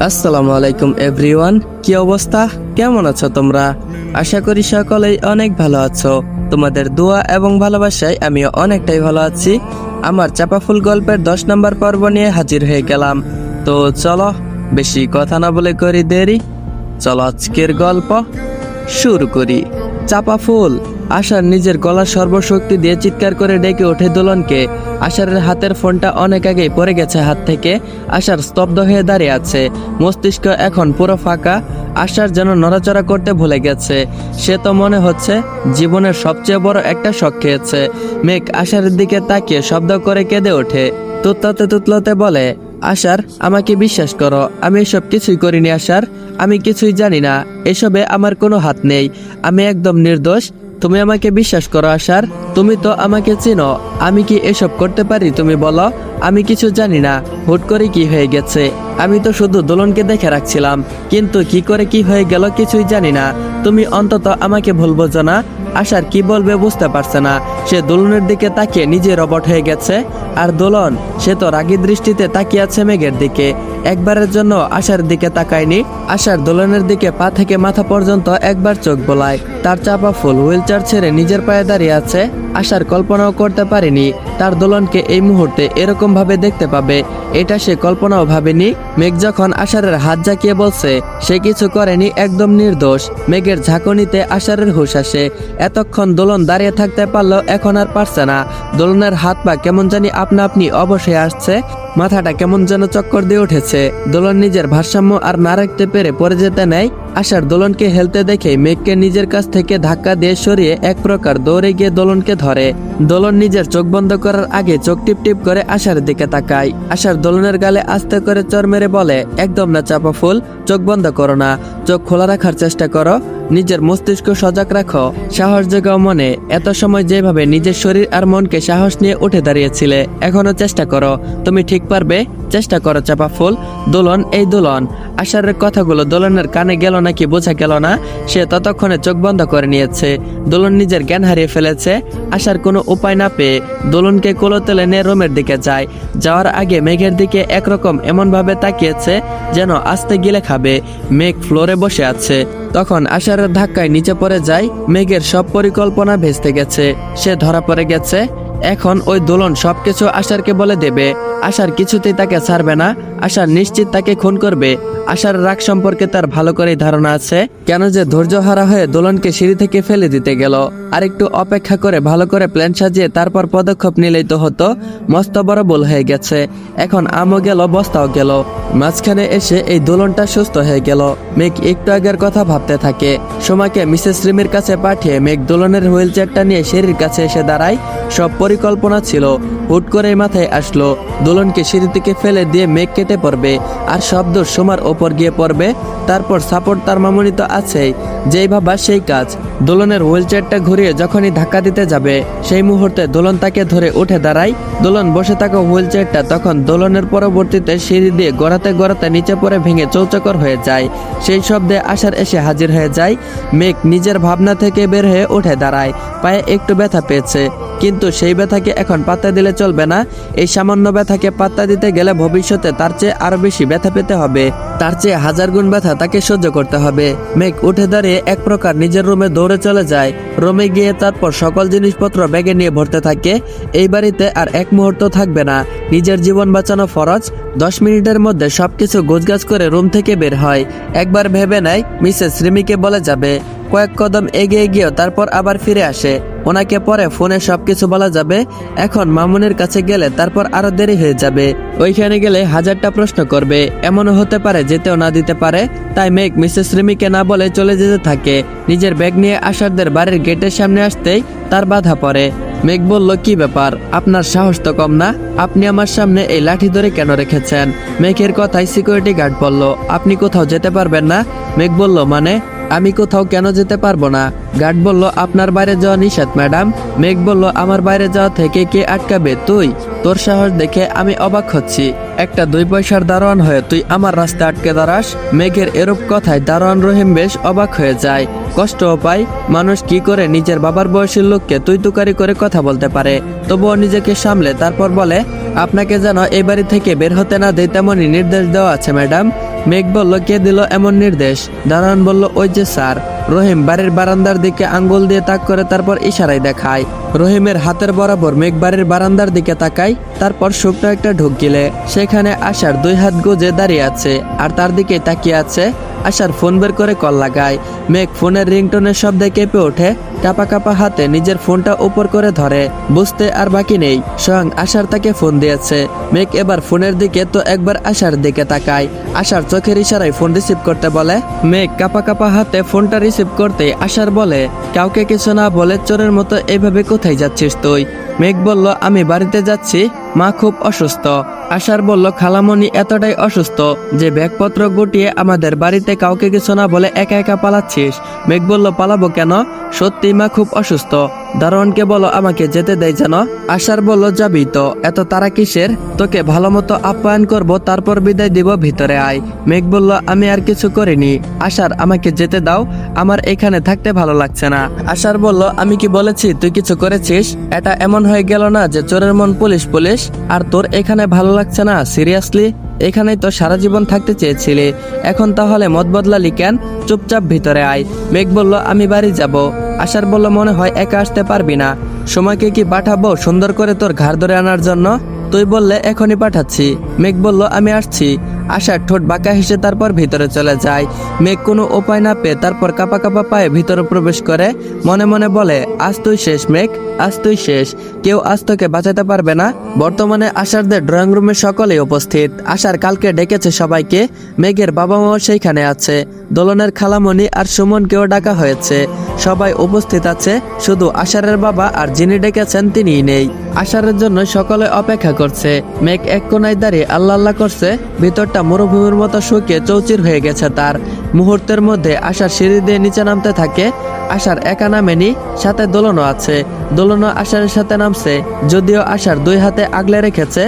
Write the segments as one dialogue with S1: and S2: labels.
S1: আসসালামু আলাইকুম এভরিওয়ান, কি অবস্থা? কেমন আছো তোমরা? আশা করি সকলেই অনেক ভালো আছো। তোমাদের দোয়া এবং ভালোবাসায় আমিও অনেকটাই ভালো আছি। আমার চাপা ফুল গল্পের 10 নম্বর পর্ব নিয়ে হাজির হয়ে গেলাম। তো চলো বেশি কথা না বলে করি দেরি, চলো আজকের গল্প শুরু করি। চাপা ফুল আশার নিজের গলার সর্বশক্তি দিয়ে চিৎকার করে ডেকে ওঠে দোলনকে। আশারের হাতের ফোনটা অনেক আগেই পড়ে গেছে হাত থেকে। আশার স্তব্ধ হয়ে দাঁড়িয়ে আছে, মস্তিষ্ক এখন পুরো ফাঁকা। আশার যেন নড়াচড়া করতে ভুলে গেছে। সে তো মনে হচ্ছে জীবনের সবচেয়ে বড় একটা শখ খেয়েছে। মেঘ আশারের দিকে তাকিয়ে শব্দ করে কেঁদে ওঠে, তুতলাতে তুতলাতে বলে, আশার, আমাকে বিশ্বাস করো, আমি এসব কিছুই করিনি। আশার, আমি কিছুই জানি না, এসবে আমার কোনো হাত নেই, আমি একদম নির্দোষ। তুমি আমাকে বিশ্বাস করো আশার, তুমি তো আমাকে চিনো, আমি কি এসব করতে পারি তুমি বলো? আমি কিছু জানি না, হুট করে কি হয়ে গেছে। আমি তো শুধু দোলনকে দেখে রাখছিলাম, কিন্তু কি করে কি হয়ে গেল কিছুই জানি না। তুমি অন্তত আমাকে ভুল বোঝো না। আশার কি বলবে বুঝতে পারছে না। সে দোলনের দিকে তাকিয়ে নিজে রবট হয়ে গেছে। আর দোলন, সে তো রাগী দৃষ্টিতে তাকিয়ে আছে মেঘের দিকে। একবারের জন্য আশার দিকে তাকায়নি। আশার দোলনের দিকে পা থেকে মাথা পর্যন্ত একবার চোখ বোলায়। তার চাপা ফুল হুইলচেয়ার ছেড়ে নিজের পায়ে দাঁড়িয়ে আছে। আশার কল্পনাও করতে পারেনি তার দোলনকে এই মুহূর্তে এরকম ভাবে দেখতে পাবে। এটা সে কল্পনাও ভাবেনি। মেঘ যখন আশারের হাত জাকিয়ে বলছে সে কিছু করেনি, একদম নির্দোষ, মেঘের ঝাঁকুনিতে আশারের হুঁশ আসে। এতক্ষণ দোলন দাঁড়িয়ে থাকতে পারলেও এখন আর পারছে না। দোলনের হাত পা কেমন জানি আপনা আপনি অবশ্যই আসছে। মাথাটা কেমন যেন চক্কর দিয়ে উঠেছে। দোলন নিজের ভারসাম্য আর না রাখতে পেরে পড়ে যেতে নেয়। আশার দোলনকে হেলতে দেখে মেঘকে নিজের কাছ থেকে ধাক্কা দিয়ে সরিয়ে এক প্রকার দৌড়ে গিয়ে দোলনকে ধরে। দোলন নিজের চোখ বন্ধ করার আগে চোখ টিপ টিপ করে আশার দিকে তাকায়। আশার দোলনের গালে আস্তে করে চর মেরে বলে, একদম না চাপা ফুল, চোখ বন্ধ করো না, চোখ খোলা রাখার চেষ্টা করো, নিজের মস্তিষ্ক সজাগ রাখো, সাহস জেগাও মনে। এত সময় যেভাবে নিজের শরীর আর মনকে সাহস নিয়ে উঠে দাঁড়িয়েছিলে, এখনো চেষ্টা করো, তুমি ঠিক পারবে, চেষ্টা করো চাপা ফুল। দোলন, এই দোলন। আশারের কথাগুলো দোলনের কানে গেল নাকি বোঝা গেল না। সে ততক্ষণে চোখ বন্ধ করে নিয়েছে। দোলন নিজের জ্ঞান হারিয়ে ফেলেছে। আশার কোনো উপায় না পেয়ে দোলনকে কোলে তুলে নিয়ে রুমের দিকে যায়। যাওয়ার আগে মেঘের দিকে একরকম এমনভাবে তাকিয়েছে যেন আস্তে গিলে খাবে। মেঘ ফ্লোরে বসে আছে। তখন আশারের ধাক্কায় নিচে পড়ে যায়। মেঘের সব পরিকল্পনা ভেস্তে গেছে, সে ধরা পড়ে গেছে। এখন ওই দোলন সবকিছু আশারকে বলে দেবে। আশার কিছুতেই তাকে ছাড়বে না। আশার নিশ্চিত তাকে খুন করবে। আশার রাগ সম্পর্কে তার ভালো করেই ধারণা আছে। কেন যে ধৈর্য হারা হয়ে দোলনকে সিঁড়ি থেকে ফেলে দিতে গেল। আর একটু অপেক্ষা করে ভালো করে প্ল্যান সাজিয়ে তারপর পদক্ষেপ নিলেই তো হতো। মস্ত বড় ভুল হয়ে গেছে। এখন আমও গেল, বস্তাও গেল। মাঝখানে এসে এই দোলনটা সুস্থ হয়ে গেল। মেঘ একটু আগের কথা ভাবতে থাকে। সোমাকে মিসেস রিমির কাছে পাঠিয়ে মেঘ দোলনের হুইল চেয়ারটা নিয়ে সিঁড়ির কাছে এসে দাঁড়ায়। সব পরিকল্পনা ছিল, হুট করে মাথায় আসলো দোলনকে সিঁড়ি থেকে ফেলে দিয়ে মেঘ কেটে পড়বে। আর শব্দ সোমার ওপর গিয়ে পড়বে। তারপর সাপোর্ট তার মামুনি তো আছেই, যেই ভাবা সেই কাজ। দোলনের হুইল চেয়ারটা ঘুরিয়ে যখনই ধাক্কা দিতে যাবে সেই মুহূর্তে দোলন তাকে ধরে উঠে দাঁড়ায়। দোলন বসে থাকা হুইল চেয়ারটা তখন দোলনের পরবর্তীতে সিঁড়ি দিয়ে গড়াতে গড়াতে নিচে পড়ে ভেঙে চৌচকর হয়ে যায়। সেই শব্দে আশার এসে হাজির হয়ে যায়। মেঘ নিজের ভাবনা থেকে বের হয়ে উঠে দাঁড়ায়। পায়ে একটু ব্যথা পেয়েছে, কিন্তু সেই ব্যথাকে এখন পাত্তা দিলে চলবে না। এই সামান্য ব্যথাকে পাত্তা দিতে গেলে ভবিষ্যতে তার চেয়ে আরো বেশি ব্যথা পেতে হবে। তার চেয়ে 1000 গুণ ব্যথা তাকে সহ্য করতে হবে। মেঘ উঠে দাঁড়িয়ে এক প্রকার নিজের রুমে দৌড়ে চলে যায়। রুমে গিয়ে তারপর সকল জিনিসপত্র ব্যাগে নিয়ে ভরতে থাকে। এই বাড়িতে আর এক মুহূর্ত থাকবে না। নিজের জীবন বাঁচানো ফরজ। 10 মিনিটের মধ্যে সবকিছু গোছগাছ করে রুম থেকে বের হয়। একবার ভেবে নেয় মিসেস রিমিকে বলে যাবে। কয়েক কদম এগিয়ে গিয়েও তারপর আবার ফিরে আসে। ওনাকে পরে ফোনে সবকিছু বলা যাবে। এখন মামুনের কাছে গেলে তারপর আরো দেরি হয়ে যাবে। ওইখানে গেলে 1000টা প্রশ্ন করবে। এমনও হতে পারে যেতেও না দিতে পারে। তাই মেঘ মিসেস রিমিকে না বলে চলে যেতে থাকে। নিজের ব্যাগ নিয়ে আশারদের বাড়ির গেটের সামনে আসতেই তার বাধা পড়ে। মেঘ বলল, কি ব্যাপার, আপনার সাহস তো কম না, আপনি আমার সামনে এই লাঠি ধরে কেন রেখেছেন? মেঘের কথায় সিকিউরিটি গার্ড বলল, আপনি কোথাও যেতে পারবেন না। মেঘ বলল, মানে আমি কোথাও কেন যেতে পারবো না? গার্ড বলল, আপনার বাইরে যাওয়া নিষেধ ম্যাডাম। মেঘ বলল, আমার বাইরে যাওয়া থেকে কে আটকাবে? তুই? তোর সাহস দেখে আমি অবাক হচ্ছি। একটা 2 পয়সার দারোয়ান হয়ে তুই আমার রাস্তায় আটকে দাঁড়াস? মেঘের এরূপ কথায় দারোয়ান রহিম বেশ অবাক হয়ে যায়, কষ্টও পায়। মানুষ কি করে নিজের বাবার বয়সের লোককে তুই তুকারি করে কথা বলতে পারে? তবুও নিজেকে সামলে তারপর বলে, আপনাকে যেন এই বাড়ি থেকে বের হতে না দেয় তেমনই নির্দেশ দেওয়া আছে ম্যাডাম। মেঘ বলল, কে দিল এমন নির্দেশ? দারোয়ান বলল, ওই যে স্যার। রহিম বাড়ির বারান্দার দিকে আঙ্গুল দিয়ে তাক করে তারপর ইশারায় দেখায়। রহিমের হাতের বরাবর মেঘ বাড়ির বারান্দার দিকে তাকায়, তারপর শুকনো একটা ঢোক গিলে সেখানে আশার 2 হাত গুজে দাঁড়িয়ে আছে আর তার দিকে তাকিয়ে আছে। আশার ফোন বের করে কল লাগায়। মেঘ ফোনের রিংটোনের শব্দে কেঁপে ওঠে, কাপা কাপা হাতে নিজের ফোনটা উপর করে ধরে। বুঝতে আর বাকি নেই, স্বয়ং আশার তাকে ফোন দিয়েছে। মেঘ এবার ফোনের দিকে তো একবার আশার দিকে তাকায়। আশার চোখের ইশারায় ফোন রিসিভ করতে বলে। মেঘ কাপা কাপা হাতে ফোনটা রিসিভ করতে আশার বলে, কাউকে কিছু না বলে চোরের মতো এইভাবে কোথায় যাচ্ছিস তুই? মেঘ বলল, আমি বাড়িতে যাচ্ছি, মা খুব অসুস্থ। আশার বলল, খালামণি এতটাই অসুস্থ যে ব্যাগপত্র গুটিয়ে আমাদের বাড়িতে কাউকে কিছু না বলে একা একা পালাচ্ছিস? মেঘ বলল, পালাবো কেন? সত্যি মা খুব অসুস্থ। দারোয়ানকে বলো আমাকে যেতে দেয় যেন। আশার বলল, যাবি তো, এত তারা কিসের? তোকে ভালো মতো আপ্যায়ন করব, তারপর বিদায় দিব, ভিতরে আয়। মেঘ বলল, আমি আর কিছু করিনি আশার, আমাকে যেতে দাও, আমার এখানে থাকতে ভালো লাগছে না। আশার বলল, আমি কি বলেছি তুই কিছু করেছিস? এটা এমন হয়ে গেল না যে চোরের মন পুলিশ পুলিশ, আর তোর এখানে ভালো লাগছে না? সিরিয়াসলি? এখানেই তো সারা জীবন থাকতে চেয়েছিলি, এখন তাহলে মত বদলালি কেন? চুপচাপ ভিতরে আয়। মেঘ বলল, আমি বাড়ি যাব। আশার বলল, মনে হয় একা আসতে পারবি না, সময়কে কি পাঠাবো সুন্দর করে তোর ঘাড় ধরে আনার জন্য? তুই বললে এখনই পাঠাচ্ছি। মেঘ বলল, আমি আসছি। আশার ঠোঁট বাঁকা হেসে তারপর ভিতরে চলে যায়। মেঘ কোনো উপায় না পেয়ে তারপর কাপা কাপা পায়ে ভিতরে প্রবেশ করে। মনে মনে বলে, আজ তুই শেষ মেঘ, আজ তুই শেষ, কেউ আজ তোকে বাঁচাতে পারবে না। বর্তমানে আশারদের ড্রয়িং রুমে সকলেই উপস্থিত। আশার কালকে ডেকেছে সবাইকে। মেঘের বাবা মাও সেইখানে আছে, দোলনের খালামণি আর সুমনকেও ডাকা হয়েছে। সবাই উপস্থিত আছে, শুধু আশারের বাবা আর যিনি ডেকেছেন তিনিই নেই। আশারের জন্য সকলে অপেক্ষা করছে। মেঘ এক কোনায় দাঁড়িয়ে আল্লাহ আল্লাহ করছে। ভিতরটা মরুভূমির মতো শুকিয়ে চৌচির হয়ে গেছে তার। মুহূর্তের মধ্যে আশার সিঁড়ি দিয়ে নিচে নামতে থাকে। আশার একা নামেনি, সাথে দোলনও আছে। দোলনও আশারের সাথে নামছে, যদিও আশার 2 হাতে আগলে রেখেছে।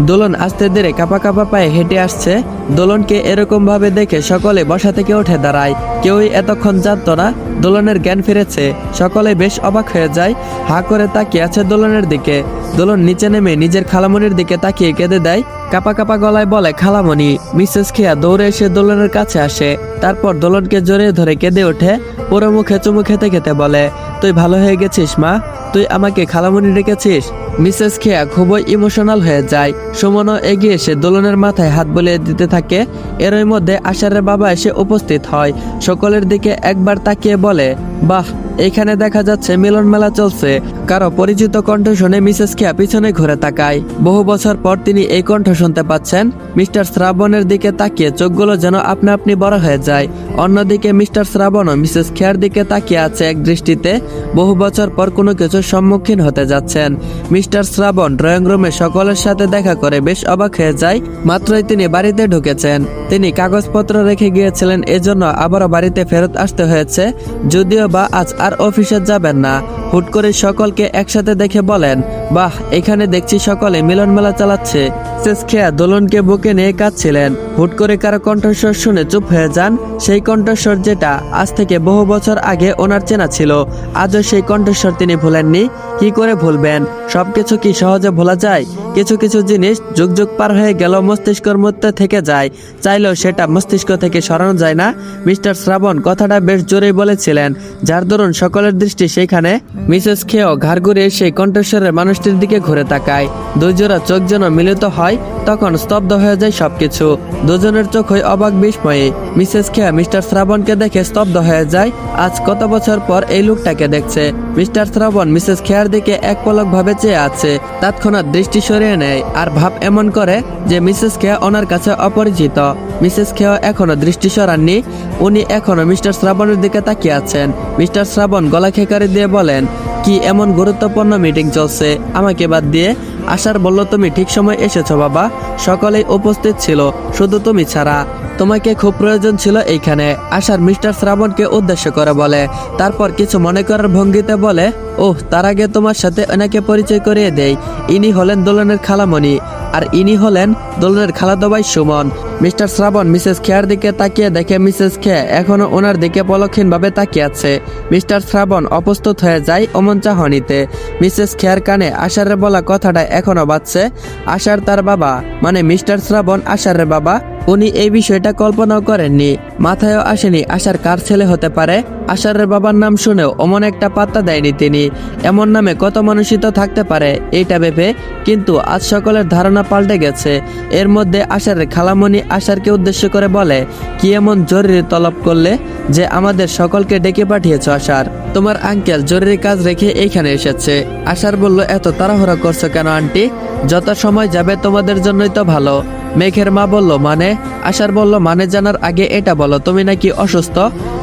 S1: দোলন আস্তে ধীরে কাপা কাপা পায়ে হেঁটে আসছে। দোলনকে এরকম ভাবে দেখে সকলে বসা থেকে উঠে দাঁড়ায়। কেউই এতক্ষণ জানতো না দোলনের জ্ঞান ফিরেছে। সকলে বেশ অবাক হয়ে যায়, হা করে তাকিয়ে আছে দোলনের দিকে। দোলন নিচে নেমে নিজের খালামণির দিকে তাকিয়ে কেঁদে দেয়। কাপা কাপা গলায় বলে, খালামণি। মিসেস খেয়া দৌড়ে এসে দোলনের কাছে আসে, তারপর দোলনকে জড়িয়ে ধরে কেঁদে ওঠে। পুরো মুখে চুমু খেতে খেতে বলে, তুই ভালো হয়ে গেছিস মা, তুই আমাকে খালামণি ডেকেছিস। মিসেস খেয়া খুবই ইমোশনাল হয়ে যায়। সুমনও এগিয়ে এসে দোলনের মাথায় হাত বুলিয়ে দিতে থাকে। এরই মধ্যে আশারের বাবা এসে উপস্থিত হয়। সকলের দিকে একবার তাকিয়ে বলে, বাহ, এখানে দেখা যাচ্ছে মিলন মেলা চলছে। কারো পরিচিত কণ্ঠ শুনে মিসেস খেয়া পিছনে ঘুরে তাকায়। বহু বছর পর তিনি এই কণ্ঠ শুনতে পাচ্ছেন। মিস্টার শ্রাবণের দিকে তাকিয়ে চোখগুলো যেন আপনা আপনি বড় হয়ে যায়। অন্যদিকে মিস্টার শ্রাবণও মিসেস খেয়ার দিকে তাকিয়ে আছে এক দৃষ্টিতে। বহু বছর পর কোনো কিছুর সম্মুখীন হতে যাচ্ছেন। মিস্টার শ্রাবণ ড্রয়িং রুমে সকলের সাথে দেখা করে বেশ অবাক হয়ে যায়। মাত্রই তিনি বাড়িতে ঢুকেছেন। তিনি কাগজপত্র রেখে গিয়েছিলেন, এজন্য আবারও বাড়িতে ফেরত আসতে হয়েছে। যদিও বা আজ আর অফিসে যাবেন না। হুট করে সকলকে একসাথে দেখে বলেন, বাহ, এখানে দেখছি সকলে মিলন মেলা চালাচ্ছে। মিসেস খেয়া দোলনকে বুকে নিয়ে কাঁদছিলেন। হুট করে কারো কণ্ঠস্বর শুনে চুপ হয়ে যান। সেই কণ্ঠস্বর যেটা আজ থেকে বহু বছর আগে ওনার চেনা ছিল, আজও সেই কণ্ঠস্বর তিনি ভুলেননি। কি করে ভুলবেন? সবকিছু কি সহজে ভোলা যায়? কিছু কিছু জিনিস যুগ যুগ পার হয়ে গেল মস্তিষ্কের মধ্যে থেকে যায়, চাইলেও সেটা মস্তিষ্ক থেকে সরানো যায় না। মিস্টার শ্রাবণ কথাটা বেশ জোরেই বলেছিলেন, যার দরুন সকলের দৃষ্টি সেইখানে। মিসেস খেয়েও ঘাড় ঘুরিয়ে সেই কণ্ঠস্বরের মানুষটির দিকে ঘুরে তাকায়। দুই জোড়া চোখ যেন মিলিত হয়, তখন স্তব্ধ হয়ে যায় সবকিছু। দুজনের চোখ হয় অবাক বিস্ময়ে। মিসেস খেয়া মিস্টার শ্রাবণকে দেখে স্তব্ধ হয়ে যায়। আজ কত বছর পর এই লোকটাকে দেখছে। মিস্টার শ্রাবণ মিসেস খেয়ার দিকে এক পলক ভাবে চেয়ে আছে। তৎক্ষণাৎ দৃষ্টি সরিয়ে নেয় আর ভাব এমন করে যে মিসেস খেয়া ওনার কাছে অপরিচিত। মিসেস খেয়া এখনো দৃষ্টি সরাননি, উনি এখনো মিস্টার শ্রাবণের দিকে তাকিয়ে আছেন। মিস্টার শ্রাবণ গলা খেকারি দিয়ে বলেন, কি এমন গুরুত্বপূর্ণ মিটিং চলছে আমাকে বাদ দিয়ে? আশার বলল, তুমি ঠিক সময় এসেছো বাবা, সকলেই উপস্থিত ছিল, শুধু তুমি ছাড়া। তোমাকে খুব প্রয়োজন ছিল এইখানে। আশার মিস্টার শ্রাবণকে উদ্দেশ্য করে বলে, তারপর কিছু মনে করার ভঙ্গিতে বলে, ওহ, তার আগে তোমার সাথে এনাকে পরিচয় করিয়ে দেই। ইনি হলেন দোলনের খালামণি, আর ইনি হলেন দোলনের খালাতো ভাই সুমন। মিস্টার শ্রাবণ মিসেস খেয়ার দিকে তাকিয়ে দেখে মিসেস খেয়া এখনো ওনার দিকে পলক্ষহীন ভাবে তাকিয়ে আছে। মিস্টার শ্রাবণ অপ্রস্তুত হয়ে যায় অমন চাহনিতে। মিসেস খেয়ার কানে আশারের বলা কথাটা এখনো বাজছে। আশার তার বাবা, মানে মিস্টার শ্রাবণ আশারের বাবা। উনি এই বিষয়টা কল্পনাও করেননি, মাথায়ও আসেনি আশার কার ছেলে হতে পারে। আশারের বাবার নাম শুনেও অমন একটা পাত্তা দেয়নি তিনি। এমন নামে কত মানুষই তো থাকতে পারে এইটা ভেবে, কিন্তু আজ সকলের ধারণা পাল্টে গেছে। এর মধ্যে আশারের খালামণি আশারকে উদ্দেশ্য করে বলে, কি এমন জরুরি তলব করলে যে আমাদের সকলকে ডেকে পাঠিয়েছ আশার? তোমার আঙ্কেল জরুরি কাজ রেখে এইখানে এসেছে। আশার বলল, এত তাড়াহুড়া করছো কেন আন্টি? যত সময় যাবে তোমাদের জন্যই তো ভালো। মেঘের মা বলল, মানে? আশার বলল, মানে জানার আগে এটা বলো, তুমি নাকি অসুস্থ?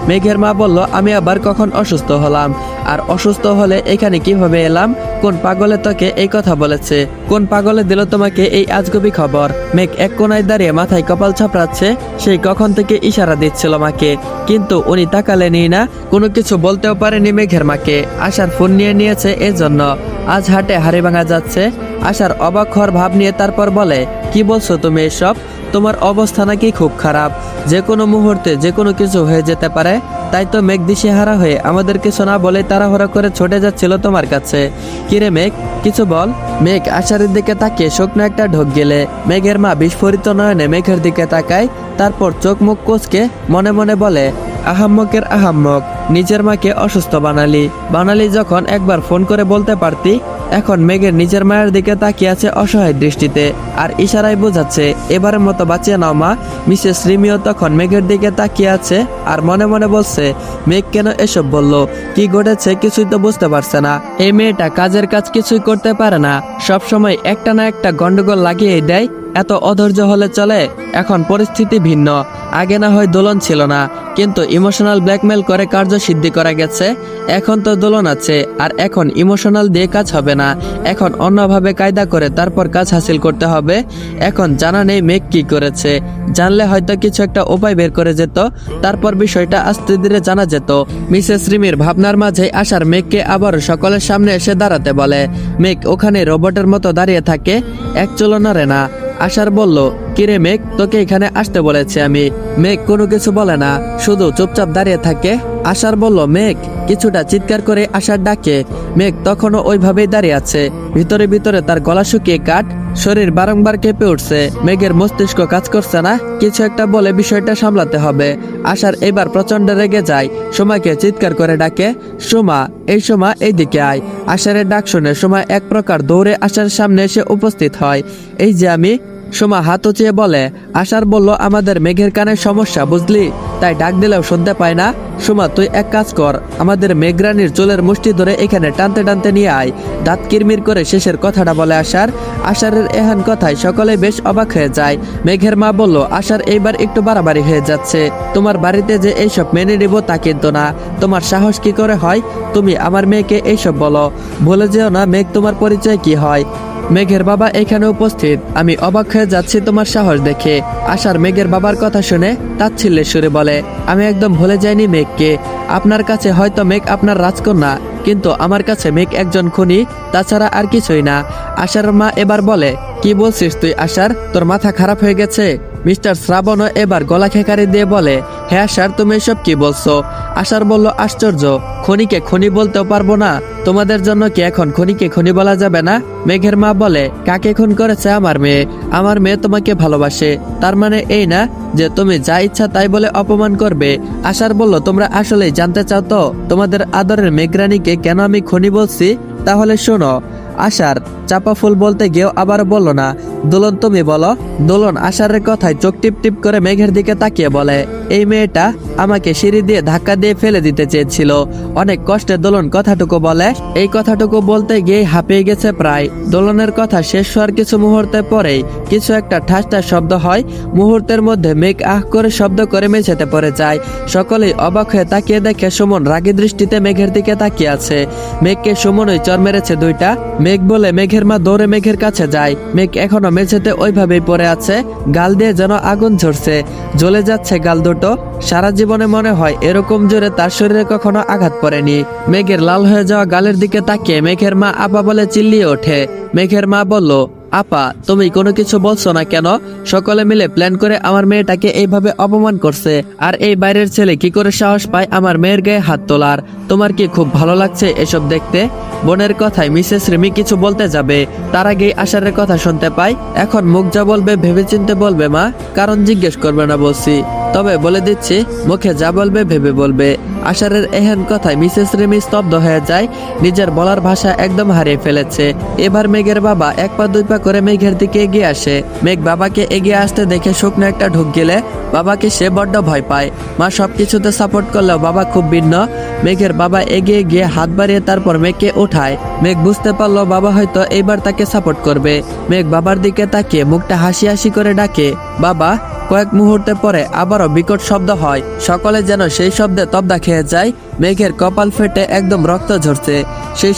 S1: মেঘের মা বলল, আমি আবার কখন অসুস্থ হলাম? আর অসুস্থ হলে এখানে কিভাবে এলাম? কোন পাগলে তোকে এই কথা বলেছে? কোন পাগলে দিল তোমাকে এই আজগুবি খবর? মেঘ এক কোনায় দাঁড়িয়ে মাথায় কপাল চাপড়াচ্ছে। সেই কখন থেকে ইশারা দিচ্ছিল মাকে, কিন্তু উনি তাকালেনি না, কোনো কিছু বলতেও পারেনি মেঘের মাকে। আশার ফোন নিয়ে নিয়েছে এজন্য আজ হাটে হাড়ি ভাঙা যাচ্ছে। আশার অবাক হওয়ার ভাব নিয়ে তারপর বলে, কি বলছো তুমি এসব? তোমার অবস্থা নাকি খুব খারাপ? যে কোনো মুহূর্তে যে কোনো কিছু হয়ে যেতে পারে। তাই তো মেঘ দিশেহারা হয়ে আমাদের কিছু না বলে তাড়াহুড়া করে ছুটে যাচ্ছিল তোমার কাছে। কিরে মেঘ, কিছু বল। মেঘ আশারের দিকে তাকিয়ে শুকনো একটা ঢোক গেলে। মেঘের মা বিস্ফোরিত নয়নে মেঘের দিকে তাকায়, তারপর চোখ মুখ কুঁচকে মনে মনে বলে, আহাম্মকের আহাম্মক, নিজের মাকে অসুস্থ বানালি যখন একবার ফোন করে বলতে পারতি। এখন মেঘের নিজের মায়ের দিকে তাকিয়ে আছে অসহায় দৃষ্টিতে, আর ইশারায় বোঝাচ্ছে, এবারের মতো বাঁচিয়ে নাও মা। মিসেস রিমিও তখন মেঘের দিকে তাকিয়ে আছে আর মনে মনে বলছে, মেঘ কেন এসব বলল? কি ঘটেছে কিছুই তো বুঝতে পারছে না। এই মেয়েটা কাজের কাজ কিছুই করতে পারে না, সব সময় একটা না একটা গন্ডগোল লাগিয়ে দেয়। এত অধৈর্য হলে চলে? এখন পরিস্থিতি ভিন্ন। আগে না হয় দোলন ছিল না, কিন্তু ইমোশনাল ব্ল্যাকমেল করে কার্য সিদ্ধি করা গেছে। এখন তো দোলন আছে, আর এখন ইমোশনাল দিয়ে কাজ হবে না। এখন অন্যভাবে কায়দা করে তারপর কাজ হাসিল করতে হবে। এখন জানা নেই মেঘ কি করেছে, জানলে হয়তো কিছু একটা উপায় বের করে যেত, তারপর বিষয়টা আস্তে ধীরে জানা যেত। মিসেস রিমির ভাবনার মাঝে আসার মেঘকে আবারও সকলের সামনে এসে দাঁড়াতে বলে। মেঘ ওখানে রোবটের মতো দাঁড়িয়ে থাকে, এক চুলো নড়ে না। আশার বলল, কিরে মেঘ, তোকে এখানে আসতে বলেছি আমি। মেঘ কোনো কিছু বলে না, শুধু চুপচাপ দাঁড়িয়ে থাকে। আশার বলল, মেঘ, কিছুটা চিৎকার করে আশার ডাকে। মেঘ তখনও ওইভাবেই দাঁড়িয়ে আছে, ভিতরে ভিতরে তার গলা শুকিয়ে কাঠ, শরীর বারংবার কেঁপে উঠছে। মেঘের মস্তিষ্ক কাজ করছে না, কিছু একটা বলে বিষয়টা সামলাতে হবে। আশার এবার প্রচন্ড রেগে যায়, সোমাকে চিৎকার করে ডাকে, সোমা, এই সোমা, এইদিকে আয়। আশারের ডাক শুনে সোমা এক প্রকার দৌড়ে আশার সামনে এসে উপস্থিত হয়। এই যে আমি। সোমা হাত উঁচিয়ে বলে। আশার বলল, আমাদের মেঘের কানে সমস্যা বুঝলি, তাই ডাক দিলেও শুনতে পায় না। সোমা, তুই এক কাজ কর, আমাদের মেঘরানির চুলের মুষ্টি ধরে এখানে টানতে টানতে নিয়ে আয়। দাঁত কিরমির করে শেষের কথাটা বলে আশারের এহেন কথায় সকলে বেশ অবাক হয়ে যায়। মেঘের মা বলল, আশার এইবার একটু বাড়াবাড়ি হয়ে যাচ্ছে। তোমার বাড়িতে যে এইসব মেনে নিব তা কিন্তু না। তোমার সাহস কি করে হয় তুমি আমার মেয়েকে এইসব বলো? বলে যেও না মেঘ তোমার পরিচয় কি হয়। মেঘের বাবা এখানে উপস্থিত, আমি অবাক হয়ে যাচ্ছি তোমার সাহস দেখে। আশার মেঘের বাবার কথা শুনে তাচ্ছিল্যের সুরে বলে, আমি একদম ভুলে যাইনি মেঘকে। আপনার কাছে হয়তো মেঘ আপনার রাজকন্যা, কিন্তু আমার কাছে মেঘ একজন খুনি, তাছাড়া আর কিছুই না। আশার মা এবার বলে, কি বলছিস তুই আশার? তোর মাথা খারাপ হয়ে গেছে? মিস্টার শ্রাবণও এবার গলা খেকারি দিয়ে বলে, হ্যাঁ স্যার, তুমি এসব কি বলছো? আশার বলল, আশ্চর্য, খনিকে খনি বলতেও পারবো না? তোমাদের জন্য কি এখন খনিকে খনি বলা যাবে না? মেঘের মা বলে, কাকে খুন করেছে? আমার মেয়ে। আমার মেয়ে তোমাকে ভালোবাসে, তার মানে এই না যে তুমি যা ইচ্ছা তাই বলে অপমান করবে। আশার বলল, তোমরা আসলেই জানতে চাও তো তোমাদের আদরের মেঘরানীকে কেন আমি খনি বলছি? তাহলে শোনো। আশার চাপা ফুল বলতে গিয়েও আবার বলল না, দোলন তুমি বলো। দোলন আশারের কথায় চোখ টিপ টিপ করে মেঘের দিকে তাকিয়ে বলে, এই মেয়েটা আমাকে সিঁড়ি দিয়ে ধাক্কা দিয়ে ফেলে দিতে চেয়েছিল। অনেক কষ্টে দোলন কথাটুকু বলে। এই কথাটুকু বলতে গিয়ে হাঁপিয়ে গেছে প্রায়। দোলনের কথা শেষ হওয়ার কিছু মুহূর্তে পরেই কিছু একটা ঠাস ঠাস শব্দ হয়। মুহূর্তের মধ্যে মেঘ আহ করে শব্দ করে মেঝেতে পড়ে যায়। সকলেই অবাক হয়ে তাকিয়ে দেখে সুমন রাগী দৃষ্টিতে মেঘের দিকে তাকিয়ে আছে। মেঘকে সুমনই চর মেরেছে দুইটা। মেঘ বলে মেঘের মা দৌড়ে মেঘের কাছে যায়। মেঘ এখনো মেঝেতে ওইভাবেই পড়ে আছে, গাল দিয়ে যেন আগুন ঝরছে, জ্বলে যাচ্ছে গাল দুটো। সারা জীবনে মনে হয় এরকম জোরে তার শরীরে কখনো আঘাত পড়েনি। মেঘের লাল হয়ে যাওয়া গালের দিকে তাকিয়ে মেঘের মা আপা বলে চিল্লিয়ে ওঠে। মেঘের মা বলল, আপা, তুমি কোনো কিছু বলছো না কেন? সকলে মিলে প্ল্যান করে আমার মেয়েটাকে এইভাবে অপমান করছে, আর এই বাইরের ছেলে কি করে সাহস পায় আমার মেয়ের গায়ে হাত তোলার? তোমার কি খুব ভালো লাগছে এসব দেখতে? বোনের কথায় মিসেস রিমি কিছু বলতে যাবে, তার আগেই আশারের কথা শুনতে পাই। এখন মুখ যা বলবে ভেবেচিন্তে বলবে মা, কারণ জিজ্ঞেস করবে না বলছি। তবে বলে দিচ্ছি, মুখে যা বলবে ভেবে বলবে। আশারের এহেন কথায় মিসেস রিমি স্তব্ধ হয়ে যায়, নিজের বলার ভাষা একদম হারিয়ে ফেলেছে। এবার মেঘের বাবা এক পা দুই পা করে মেঘের দিকে এগিয়ে আসে। মেঘ বাবাকে এগিয়ে আসতে দেখে শুকনো একটা ঢুক গেলে বাবাকে সে বড্ড ভয় পায়। মা সবকিছুতে সাপোর্ট করলেও বাবা খুব ভিন্ন। মেঘের বাবা এগিয়ে গিয়ে হাত বাড়িয়ে তারপর মেঘকে ওঠায়। মেঘ বুঝতে পারলো বাবা হয়তো এইবার তাকে সাপোর্ট করবে। মেঘ বাবার দিকে তাকিয়ে মুখটা হাসি হাসি করে ডাকে, বাবা। কয়েক মুহূর্তে পরে আবারও বিকট শব্দ হয়। সকলে যেন সেই শব্দে তবদা খেয়ে যায়। মেঘের কপাল ফেটে একদম রক্ত ঝরছে।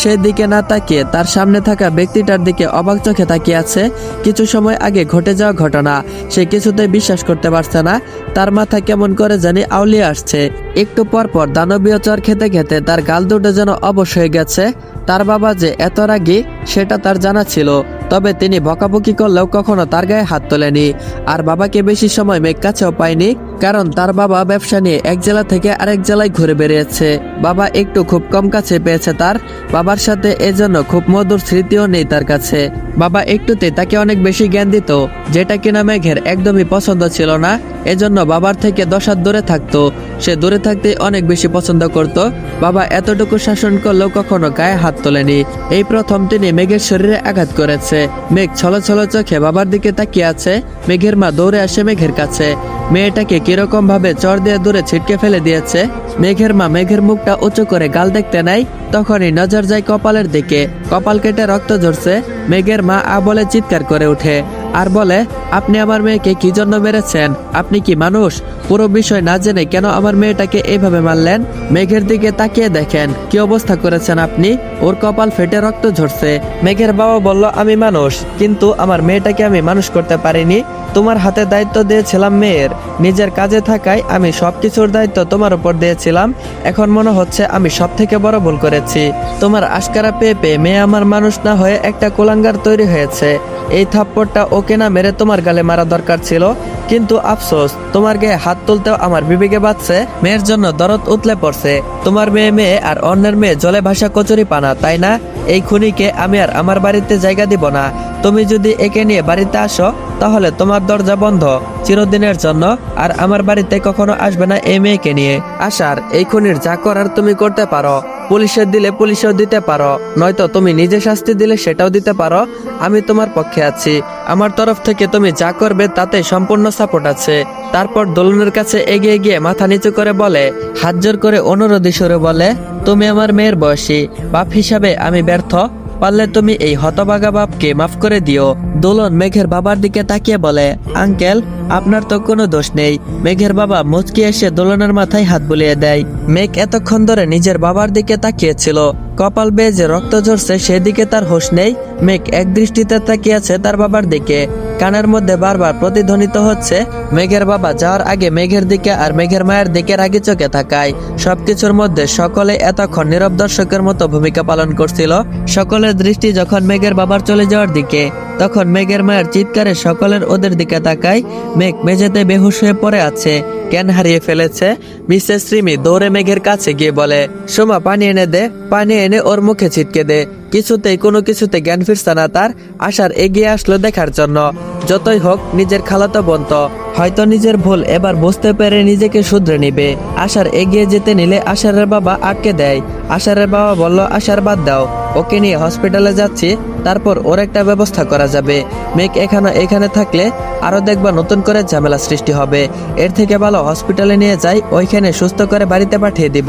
S1: সেই দিকে না তাকিয়ে তার সামনে থাকা ব্যক্তিটার দিকে অবাক চোখে তাকিয়ে আছে। কিছু সময় আগে ঘটে যাওয়া ঘটনা সে কিছুতেই বিশ্বাস করতে পারছে না। তার মাথা কেমন করে জানি আউলিয়ে আসছে। একটু পর পর দানবীয় চর খেতে খেতে তার গাল দুটো যেন অবশ হয়ে গেছে। তার বাবা যে এত রাগী সেটা তার জানা ছিল, তবে তিনি বকাবকি করলেও কখনো তার গায়ে হাত তোলেনি। আর বাবাকে বেশি সময় মেঘ কাছেও পায়নি, কারণ তার বাবা ব্যবসা নিয়ে এক জেলা থেকে আরেক জেলায় ঘুরে বেরিয়েছে। বাবা একটু খুব কম কাছে পেয়েছে তার বাবার সাথে, এজন্য খুব মধুর স্মৃতিও নেই তার কাছে। বাবা একটুতে তাকে অনেক বেশি জ্ঞান দিত, যেটা কিনা মেঘের একদমই পছন্দ ছিল না। এজন্য বাবার থেকে 10 হাত দূরে থাকতো। সে দূরে থাকতে অনেক বেশি পছন্দ করত। বাবা এতটুকু শাসন করলেও কখনো গায়ে হাত তোলেনি। এই প্রথম তিনি মেঘের শরীরে আঘাত করেছে। মেঘ ছলছল চোখে বাবার দিকে তাকিয়ে আছে। মেঘের মা দৌড়ে আসে মেঘের কাছে। মেয়েটাকে কিরকম ভাবে চর দিয়ে দূরে ছিটকে ফেলে দিয়েছে। মেঘের মা মেঘের মুখটা উঁচু করে গাল দেখতে নাই, তখনই নজর যায় কপালের দিকে। কপাল কেটে রক্ত ঝরছে। মেঘের মা আ বলে চিৎকার করে ওঠে আর বলে, আপনি আমার মেয়েকে কি জন্য মেরেছেন? আপনি কি মানুষ? পুরো বিষয় না জেনে কেন আমার মেয়েটাকে এইভাবে মারলেন? মেঘের দিকে তাকিয়ে দেখেন কি অবস্থা করেছেন আপনি। ওর কপাল ফেটে রক্ত ঝরছে। মেঘের বাবা বলল, আমি মানুষ, কিন্তু আমার মেয়েটাকে আমি মানুষ করতে পারিনি। তোমার হাতে দায়িত্ব দিয়েছিলাম মেয়ের, নিজের কাজে থাকায় আমি সবকিছুর দায়িত্ব তোমার উপর দিয়েছিলাম। এখন মনে হচ্ছে আমি সব থেকে বড় ভুল করেছি। তোমার আশকারা পেয়ে পেয়ে মেয়ে আমার মানুষ না হয়ে একটা কোলাঙ্গার তৈরি হয়েছে। এই থাপ্পড়টা ওকে না মেরে তোমার গালে মারা দরকার ছিল, কিন্তু আফসোস তোমার গায়ে হাত তুলতেও আমার বিবেকে বাঁচছে। মেয়ের জন্য দরদ উতলে পড়ছে। তোমার মেয়ে আর অন্যের মেয়ে জলে ভাসা কচুরি পানা, তাই না? এই খুনিকে আমি আর আমার বাড়িতে জায়গা দিব না। তুমি যদি একে নিয়ে বাড়িতে আসো তাহলে তোমার দরজা বন্ধ চিরদিনের জন্য, আর আমার বাড়িতে কখনো আসবে না এই মেয়েকে নিয়ে। আশার, এই খুনির যা করার তুমি করতে পারো। পুলিশের দিলে পুলিশেও দিতে পারো, নয়তো তুমি নিজে শাস্তি দিলে সেটাও দিতে পারো। আমি তোমার পক্ষে আছি। আমার তরফ থেকে তুমি যা করবে তাতে সম্পূর্ণ সাপোর্ট আছে। তারপর দোলনের কাছে এগিয়ে গিয়ে মাথা নিচু করে বলে, হাত জোর করে অনুরোধী সুরে বলে, তুমি আমার মেয়ের বয়সী, বাপ হিসাবে আমি ব্যর্থ। পারলে তুমি এই হতভাগা বাপকে মাফ করে দিও। দোলন মেঘের বাবার দিকে তাকিয়ে বলে, আঙ্কেল, আপনার তো কোনো দোষ নেই। মেঘের বাবা মুচকি এসে দোলনের মাথায় হাত বুলিয়ে দেয়। মেঘ এতক্ষণ ধরে নিজের বাবার দিকে তাকিয়েছিল। কপাল বেয়ে যে রক্ত ঝরছে সেদিকে তার হোশ নেই। মেঘ এক দৃষ্টিতে তাকিয়ে আছে তার বাবার দিকে। কানের মধ্যে বারবার প্রতিধ্বনিত হচ্ছে। মেঘের বাবা যাওয়ার আগে মেঘের দিকে আর মেঘের মায়ের দিকে রাগি চোখে তাকায়। সবকিছুর মধ্যে সকলে এতক্ষণ নীরব দর্শকের মতো ভূমিকা পালন করছিল। সকলের দৃষ্টি যখন মেঘের বাবার চলে যাওয়ার দিকে, তখন মেঘের মায়ের চিৎকারে সকলের ওদের দিকে তাকায়। মেঘ মেঝেতে বেহুশ হয়ে পড়ে আছে, জ্ঞান হারিয়ে ফেলেছে। মিসেস রিমি দৌড়ে মেঘের কাছে গিয়ে বলে, সোমা পানি এনে দে। পানি এনে ওর মুখে ছিটকে দে। কিছুতেই কোনো কিছুতে জ্ঞান ফিরছে না তার। আশার এগিয়ে আসলো দেখার জন্য। যতই হোক নিজের খালাতো বোন তো, হয়তো নিজের ভুল এবার বুঝতে পেরে নিজেকে শুধরে নিবে। আশার এগিয়ে যেতে নিলে আশারের বাবা আটকে দেয়। আশারের বাবা বলল, আশার বাদ দাও, ওকে নিয়ে হসপিটালে যাচ্ছি, তারপর ওর একটা ব্যবস্থা করা যাবে। মেঘ এখানে থাকলে আরো দেখবা নতুন করে ঝামেলা সৃষ্টি হবে। এর থেকে ভালো হসপিটালে নিয়ে যাই, ওইখানে সুস্থ করে বাড়িতে পাঠিয়ে দিব।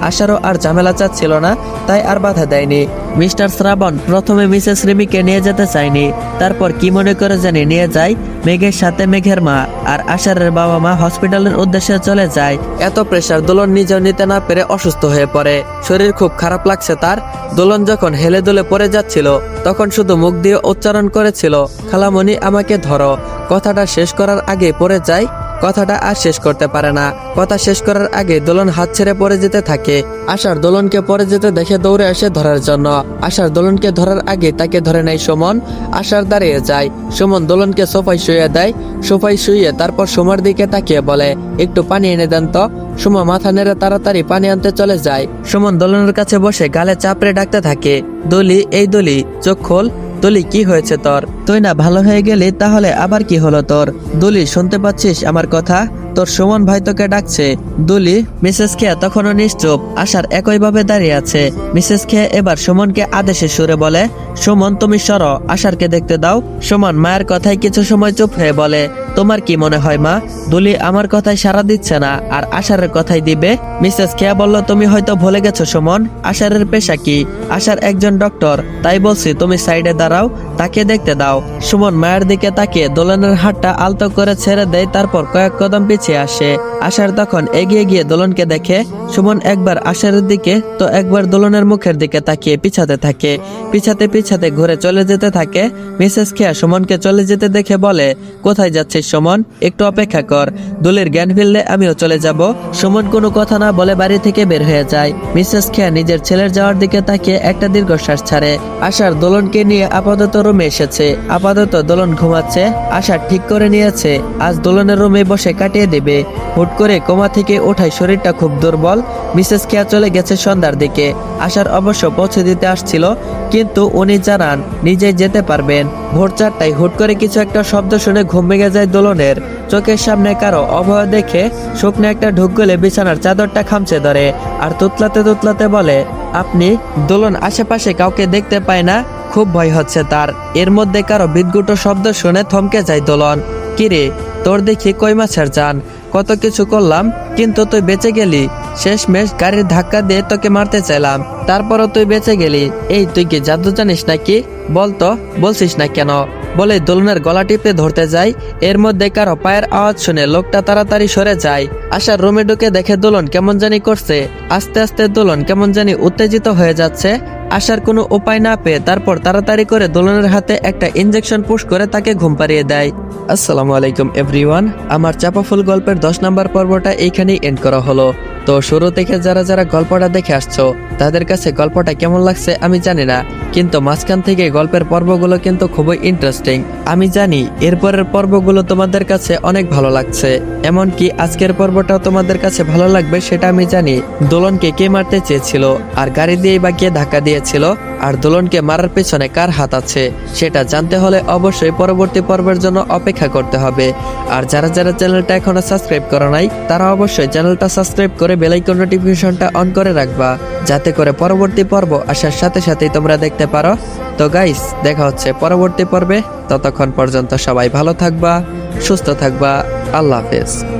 S1: আশারও আর ঝামেলা চাচ্ছিল না, তাই আর বাধা দেয়নি। মিস্টার শ্রাবণ প্রথমে মিসেস রিমিকে নিয়ে যেতে চায়নি, তারপর কি মনে করে জানি নিয়ে যায়। মেঘের সাথে মেঘের মা আর আশারের বাবা মা হসপিটালের উদ্দেশ্যে চলে যায়। এত প্রেসার দোলন নিজেও নিতে না পেরে অসুস্থ হয়ে পড়ে। শরীর খুব খারাপ লাগছে তার। দোলন যখন হেলে দুলে পড়ে যাচ্ছিল তখন শুধু মুখ দিয়ে উচ্চারণ করেছিল, খালামণি আমাকে ধরো। কথাটা শেষ করার আগে পড়ে যায়। কথাটা আর শেষ করতে পারে না। কথা শেষ করার আগে দোলন হাত ছেড়ে পড়ে যেতে থাকে। আশার দোলনকে পড়ে যেতে দেখে দৌড়ে আসে ধরার জন্য। আশার দোলনকে ধরার আগে তাকে ধরে নেয় সুমন। আশার দাঁড়িয়ে যায়। সুমন দোলনকে সোফায় শুয়ে দেয়। সোফায় শুয়ে তারপর সুমার দিকে তাকিয়ে বলে, একটু পানি এনে দেন তো। সুমা মাথা নেড়ে তাড়াতাড়ি পানি আনতে চলে যায়। সুমন দোলনের কাছে বসে গালে চাপড়ে ডাকতে থাকে, দলি, এই দলি, চোখ খোল। দলি, কি হয়েছে তোর? তুই না ভালো হয়ে গেলি, তাহলে আবার কি হলো তোর? দলি, শুনতে পাচ্ছিস আমার কথা? তোর সুমন ভাই তোকে ডাকছে। দলি, মিসেস খেয়া তখনও নিশ্চুপ। আশার একইভাবে দাঁড়িয়ে আছে। মিসেস খেয়া এবার সুমনকে আদেশে সুরে বলে, সুমন তুমি সরো, আশারকে দেখতে দাও। সুমন মায়ের কথায় কিছু সময় চুপ হয়ে বলে, তোমার কি মনে হয় মা? দলি আমার কথায় সাড়া দিচ্ছে না, আর আশারের কথাই দিবে? মিসেস খেয়া বলল, তুমি হয়তো ভুলে গেছো সুমন, আশারের পেশা কি? আশার একজন ডক্টর, তাই বলছি তুমি সাইডে দাঁড়াও, তাকে দেখতে দাও। সুমন মায়ের দিকে তাকিয়ে দোলনের হাতটা আলতো করে ছেড়ে দেয়, তারপর কয়েক কদম পিছিয়ে আসে। আশার তখন এগিয়ে গিয়ে দোলনকে দেখে। সুমন একবার আশারের দিকে তো একবার দোলনের মুখের দিকে তাকিয়ে পিছাতে থাকে। পিছাতে পিছাতে ঘুরে চলে যেতে থাকে। মিসেস খেয়া সুমনকে চলে যেতে দেখে বলে, কোথায় যাচ্ছিস সুমন? একটু অপেক্ষা কর, দোলের জ্ঞান ফিরলে আমিও চলে যাব। সুমন কোনো কথা না বলে বাড়ি থেকে বের হয়ে যায়। মিসেস খেয়া নিজের ছেলের যাওয়ার দিকে তাকিয়ে একটা দীর্ঘশ্বাস ছাড়ে। আশার দোলনকে নিয়ে আপাতত রুমে এসেছে। আপাতত দোলন ঘুমাচ্ছে। আশা ঠিক করে নিয়েছে আজ দোলনের রুমে বসে কাটিয়ে দেবে। হুট করে কোমা থেকে ওঠায় শরীরটা খুব দুর্বল। মিসেস খেয়া চলে গেছে সন্ধ্যার দিকে। আশার অবশ্য পৌঁছে দিতে আসছিল, কিন্তু উনি জানান নিজেই যেতে পারবেন। ভোর 4টায় হুট করে কিছু একটা শব্দ শুনে ঘুম ভেঙে যায় দোলনের। চোখের সামনে কারো অভয় দেখে শুকনো একটা ঢুক গলে বিছানার চাদরটা খামচে ধরে আর তুতলাতে তুতলাতে বলে, আপনি? দোলন আশেপাশে কাউকে দেখতে পায় না, খুব ভয় হচ্ছে তার। এর মধ্যে কারো বিদগুটো শব্দ শুনে থমকে যায় দোলন। কিরে, তোর দেখি কই মাছের জান, কত কিছু করলাম কিন্তু তুই বেঁচে গেলি। শেষমেশ গাড়ির ধাক্কা দিয়ে তোকে মারতে চাইলাম, তারপরও তুই বেঁচে গেলি। এই তুই কি জাদু জানিস নাকি? বলতো, বলছিস না কেন? বলে দোলনের গলা টিপে ধরতে যায়। এর মধ্যে কারো পায়ের আওয়াজ শুনে লোকটা তাড়াতাড়ি সরে যায়। আশার রুমে ঢুকে দেখে দোলন কেমন জানি করছে। আস্তে আস্তে দোলন কেমন জানি উত্তেজিত হয়ে যাচ্ছে। আশার কোনো উপায় না পেয়ে তারপর তাড়াতাড়ি করে দোলনের হাতে একটা ইনজেকশন পুশ করে তাকে ঘুম পাড়িয়ে দেয়। আসসালামু আলাইকুম এভরিওয়ান, আমার চাপাফুল গল্পের 10 নম্বর পর্বটা এইখানেই এন্ড করা হলো। তো শুরু থেকে যারা যারা গল্পটা দেখে আসছো তাদের কাছে গল্পটা কেমন লাগছে আমি জানি না, কিন্তু মাঝখান থেকে গল্পের পর্বগুলো কিন্তু খুবই ইন্টারেস্টিং। আমি জানি এরপরের পর্বগুলো তোমাদের কাছে অনেক ভালো লাগছে, এমনকি আজকের পর্বটাও তোমাদের কাছে ভালো লাগবে সেটা আমি জানি। দোলনকে কে মারতে চেয়েছিল, আর গাড়ি দিয়েই বা কে ধাক্কা দিয়েছিল, আর দোলনকে মারার পেছনে কার হাত আছে সেটা জানতে হলে অবশ্যই পরবর্তী পর্বের জন্য অপেক্ষা করতে হবে। আর যারা যারা চ্যানেলটা এখনো সাবস্ক্রাইব করো নাই তারা অবশ্যই চ্যানেলটা সাবস্ক্রাইব করে বেল আইকন নোটিফিকেশনটা অন করে রাখবা, যাতে করে পরবর্তী পর্ব আসার সাথে সাথেই তোমরা দেখতে পারো। তো গাইস, দেখা হচ্ছে পরবর্তী পর্বে। ততক্ষণ পর্যন্ত সবাই ভালো থাকবা, সুস্থ থাকবা। আল্লাহ হাফেজ।